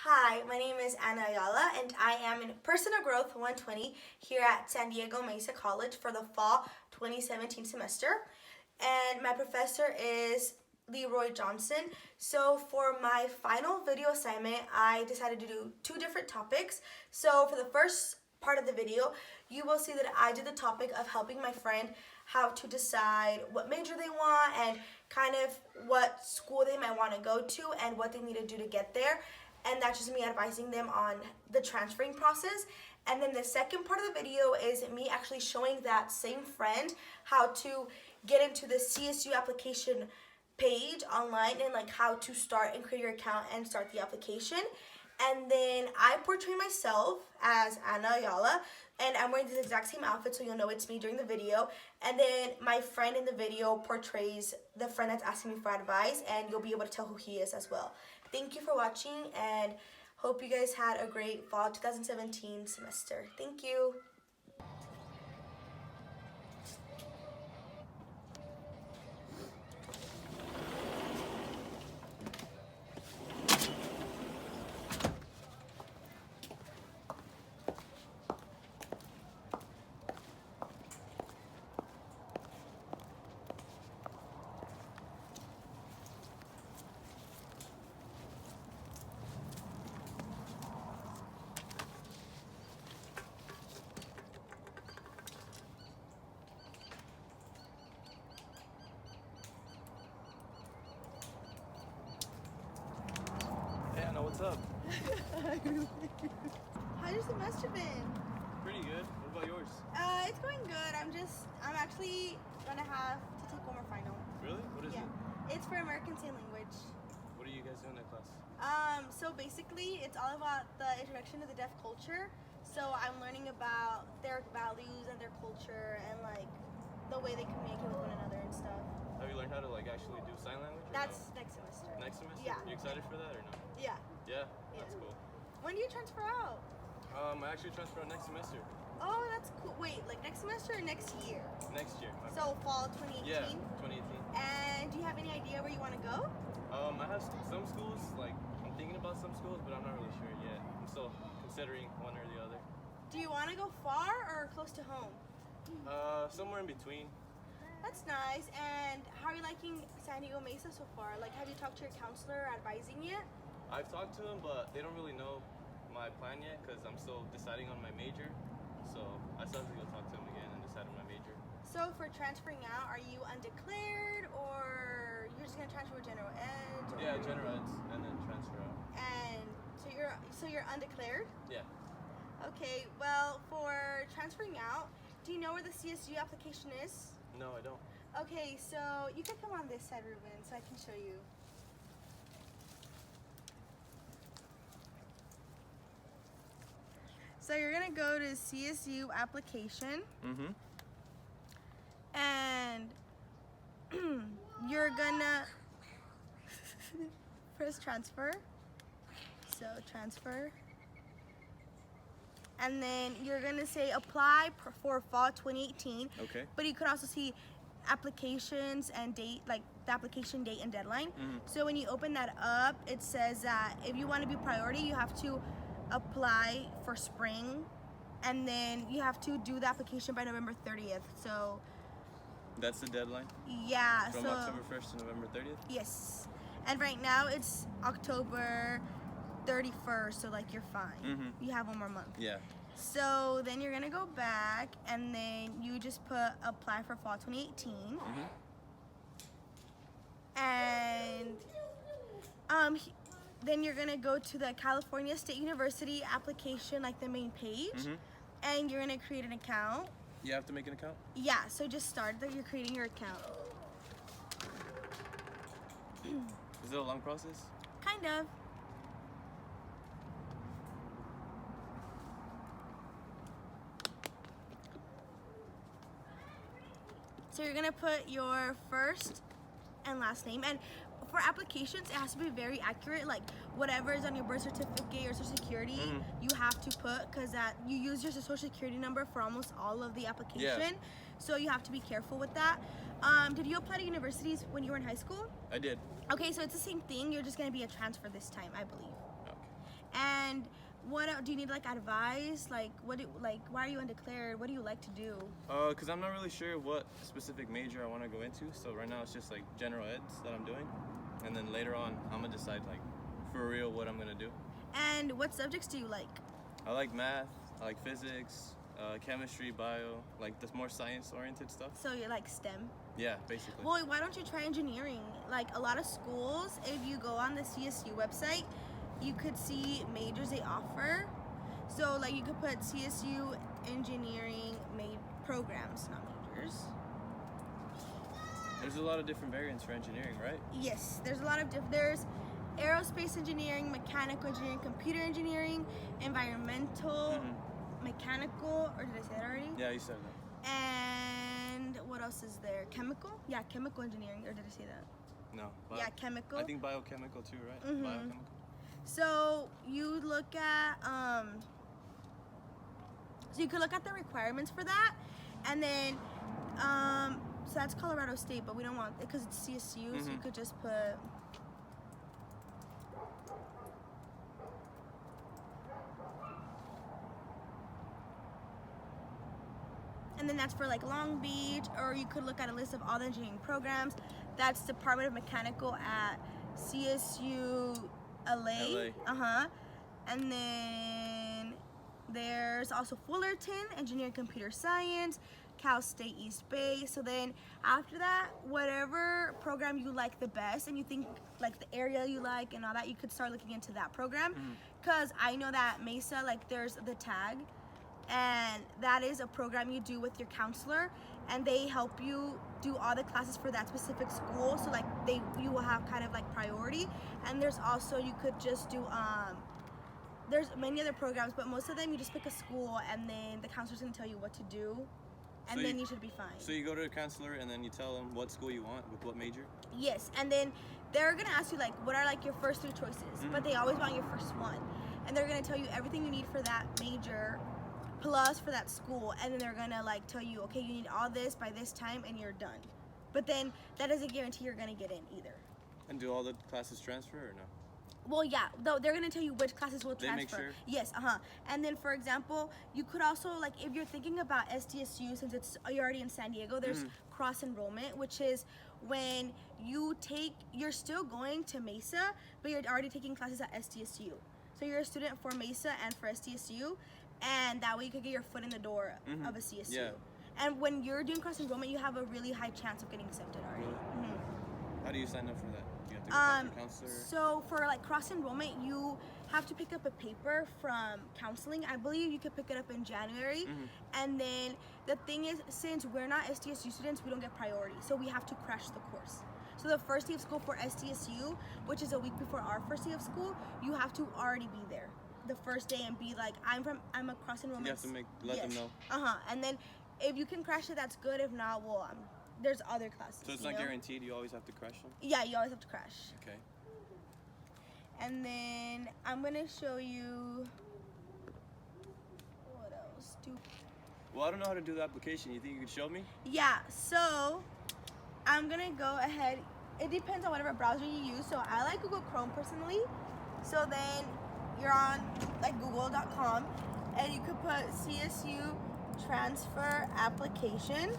Hi, my name is Ayala, and I am in Personal Growth 120 here at San Diego Mesa College for the fall 2017 semester. And my professor is Leroy Johnson. So for my final video assignment, I decided to do two different topics. So for the first part of the video, you will see that I did the topic of helping my friend how to decide what major they want and kind of what school they might want to go to and what they need to do to get there. And that's just me advising them on the transferring process. And then the second part of the video is me actually showing that same friend how to get into the CSU application page online and like how to start and create your account and start the application. And then I portray myself as Ayala, and I'm wearing this exact same outfit so you'll know it's me during the video. And then my friend in the video portrays the friend that's asking me for advice, and you'll be able to tell who he is as well. Thank you for watching, and hope you guys had a great fall 2017 semester. Thank you. Hey Anna, what's up? How's your semester been? Pretty good. What about yours? It's going good. I'm actually gonna have to take one more final. Really? What is it? It's for American Sign Language. What are you guys doing in that class? So basically it's all about the introduction to the deaf culture. So I'm learning about their values and their culture and like the way they communicate with one another and stuff. Have you learned how to like actually do sign language? Or That's no? next semester. Next semester? Yeah. You excited for that or no? Yeah. Yeah? That's cool. When do you transfer out? I actually transfer out next semester. Oh, that's cool. Wait, like next semester or next year? Next year. So fall 2018? Yeah, 2018. And do you have any idea where you want to go? I have some schools, like I'm thinking about some schools, but I'm not really sure yet. I'm still considering one or the other. Do you want to go far or close to home? Somewhere in between. That's nice. And how are you liking San Diego Mesa so far? Like, have you talked to your counselor advising yet? I've talked to them, but they don't really know my plan yet because I'm still deciding on my major. So I still have to go talk to them again and decide on my major. So for transferring out, are you undeclared or you're just gonna transfer with general ed? Or... Yeah, general eds and then transfer out. And so you're undeclared? Yeah. Okay. Well, for transferring out, do you know where the CSU application is? No, I don't. Okay, so you can come on this side, Ruben, so I can show you. So you're gonna go to CSU application, and you're gonna press transfer. So transfer, and then you're gonna say apply for fall 2018. Okay. But you could also see applications and date, like the application date and deadline. So when you open that up, it says that if you want to be priority, you have to apply for spring, and then you have to do the application by November 30th. So That's the deadline? yeah. From October 1st to November 30th? Yes. And right now it's October 31st, so like you're fine. You have one more month. Yeah. So then you're gonna go back, and then you just put apply for fall 2018. And then you're gonna go to the California State University application, like the main page, and you're gonna create an account. You have to make an account? Yeah, so just start that you're creating your account. Is it a long process? Kind of. So you're gonna put your first and last name, and for applications it has to be very accurate, like whatever is on your birth certificate or social security you have to put, because that you use your social security number for almost all of the application. So you have to be careful with that. Did you apply to universities when you were in high school? I did. Okay, so it's the same thing, you're just gonna be a transfer this time, I believe. Okay. And do you need like advice? Like why are you undeclared? What do you like to do? Cause I'm not really sure what specific major I want to go into. So right now it's just like general eds that I'm doing, and then later on I'm gonna decide like for real what I'm gonna do. And what subjects do you like? I like math. I like physics, chemistry, bio, like the more science-oriented stuff. So you like STEM? Yeah, basically. Well, why don't you try engineering? Like a lot of schools, if you go on the CSU website, you could see majors they offer. So like you could put CSU engineering programs, not majors. There's a lot of different variants for engineering, right? Yes, there's a lot of there's aerospace engineering, mechanical engineering, computer engineering, environmental, mechanical, or did I say that already? Yeah, you said that. And what else is there? Chemical? Yeah, chemical engineering, or did I say that? No. Yeah, chemical. I think biochemical too, right? Biochemical. So you look at so you could look at the requirements for that, and then so that's Colorado State, but we don't want it because it's CSU, so you could just put. And then that's for like Long Beach, or you could look at a list of all the engineering programs. That's Department of Mechanical at CSU LA. And then there's also Fullerton, Engineering Computer Science, Cal State East Bay. So then after that, whatever program you like the best and you think like the area you like and all that, you could start looking into that program. Because I know that Mesa, like there's the tag, and that is a program you do with your counselor, and they help you do all the classes for that specific school. So like you will have kind of like priority. And there's also, you could just do there's many other programs, but most of them you just pick a school and then the counselor's gonna tell you what to do, and then you should be fine. So you go to a counselor and then you tell them what school you want with what major? Yes, and then they're gonna ask you like what are like your first 3 choices, but they always want your first one, and they're gonna tell you everything you need for that major plus for that school, and then they're gonna like tell you, okay, you need all this by this time and you're done. But then that doesn't guarantee you're gonna get in either. And do all the classes transfer or no? Well, yeah, though they're gonna tell you which classes will transfer. They make sure? Yes, And then, for example, you could also like if you're thinking about SDSU, since you're already in San Diego, there's cross enrollment, which is when you're still going to Mesa, but you're already taking classes at SDSU. So you're a student for Mesa and for SDSU, and that way you could get your foot in the door of a CSU. Yeah. And when you're doing cross enrollment, you have a really high chance of getting accepted already. Really? How do you sign up for that? You have to contact your counselor? So for like cross enrollment, you have to pick up a paper from counseling. I believe you could pick it up in January. And then the thing is, since we're not SDSU students, we don't get priority. So we have to crash the course. So the first day of school for SDSU, which is a week before our first day of school, you have to already be there the first day and be like, I'm a cross enrollment. You have to let them know. And then if you can crash it, that's good. If not, well, there's other classes. So it's not guaranteed. You always have to crash them. Yeah, you always have to crash. Okay. And then I'm gonna show you what else. Well, I don't know how to do the application. You think you could show me? Yeah. So I'm gonna go ahead. It depends on whatever browser you use. So I like Google Chrome personally. So then you're on like Google.com, and you could put CSU transfer application.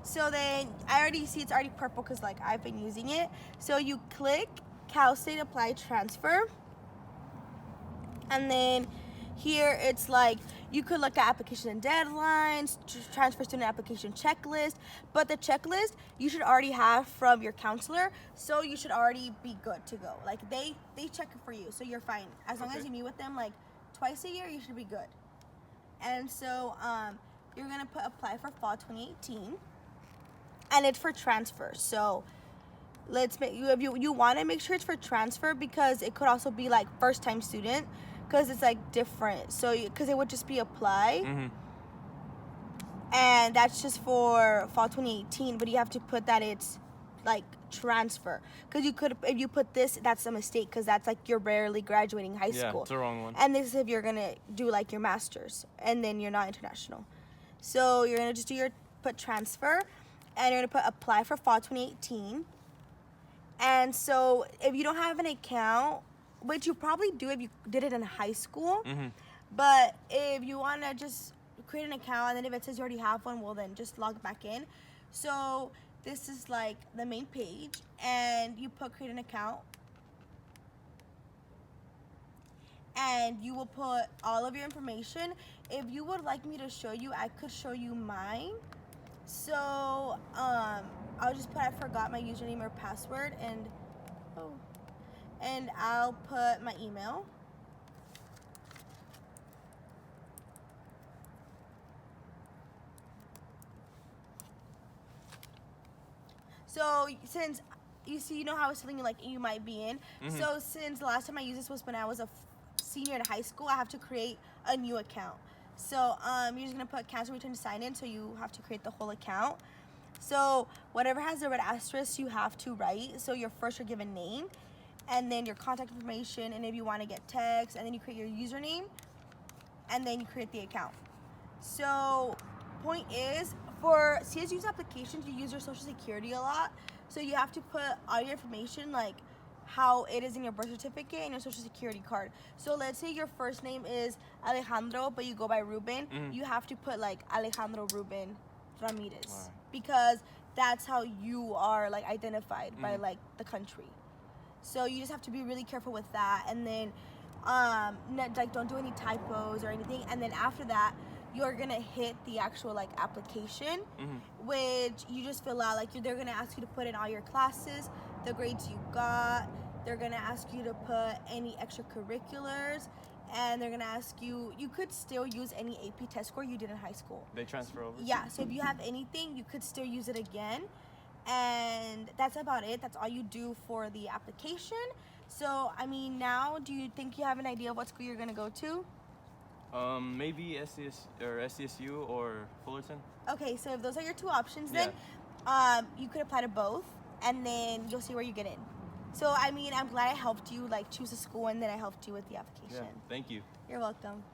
So then I already see it's already purple because like I've been using it. So you click Cal State Apply Transfer, and then here it's like you could look at application and deadlines, transfer student application checklist, but the checklist you should already have from your counselor, so you should already be good to go. Like they check it for you, so you're fine. As long as you meet with them like twice a year, you should be good. And so you're gonna put apply for fall 2018, and it's for transfer. So let's make you want to make sure it's for transfer, because it could also be like first time student, because it's like different. So because it would just be apply, and that's just for fall 2018, but you have to put that it's like transfer, because you could, if you put this, that's a mistake, because that's like you're barely graduating high school. Yeah, it's the wrong one. And this is if you're gonna do like your master's and then you're not international. So you're gonna just put transfer, and you're gonna put apply for fall 2018. And so if you don't have an account, which you probably do if you did it in high school. Mm-hmm. But if you want to just create an account, and then if it says you already have one, well, then just log back in. So this is like the main page, and you put create an account. And you will put all of your information. If you would like me to show you, I could show you mine. So I'll just put I forgot my username or password, and I'll put my email. So since you see, you know how I was telling you like you might be in. Mm-hmm. So since the last time I used this was when I was a senior in high school, I have to create a new account. So you're just gonna put cancel return to sign in. So you have to create the whole account. So whatever has the red asterisk, you have to write. So your first your given name, and then your contact information, and if you want to get text, and then you create your username, and then you create the account. So point is, for CSU's applications, you use your social security a lot. So you have to put all your information, like how it is in your birth certificate and your social security card. So let's say your first name is Alejandro, but you go by Ruben. Mm-hmm. You have to put like Alejandro Ruben Ramirez. Wow. Because that's how you are like identified by like the country. So you just have to be really careful with that, and then like don't do any typos or anything. And then after that, you're gonna hit the actual like application, which you just fill out. Like they're gonna ask you to put in all your classes, the grades you got. They're gonna ask you to put any extracurriculars, and they're gonna ask you. You could still use any AP test score you did in high school. They transfer over? Yeah. So if you have anything, you could still use it again. And that's about it. That's all you do for the application. So, I mean, now, do you think you have an idea of what school you're going to go to? Maybe SCSU or Fullerton. Okay, so if those are your two options, then you could apply to both, and then you'll see where you get in. So, I mean, I'm glad I helped you, like, choose a school, and then I helped you with the application. Yeah, thank you. You're welcome.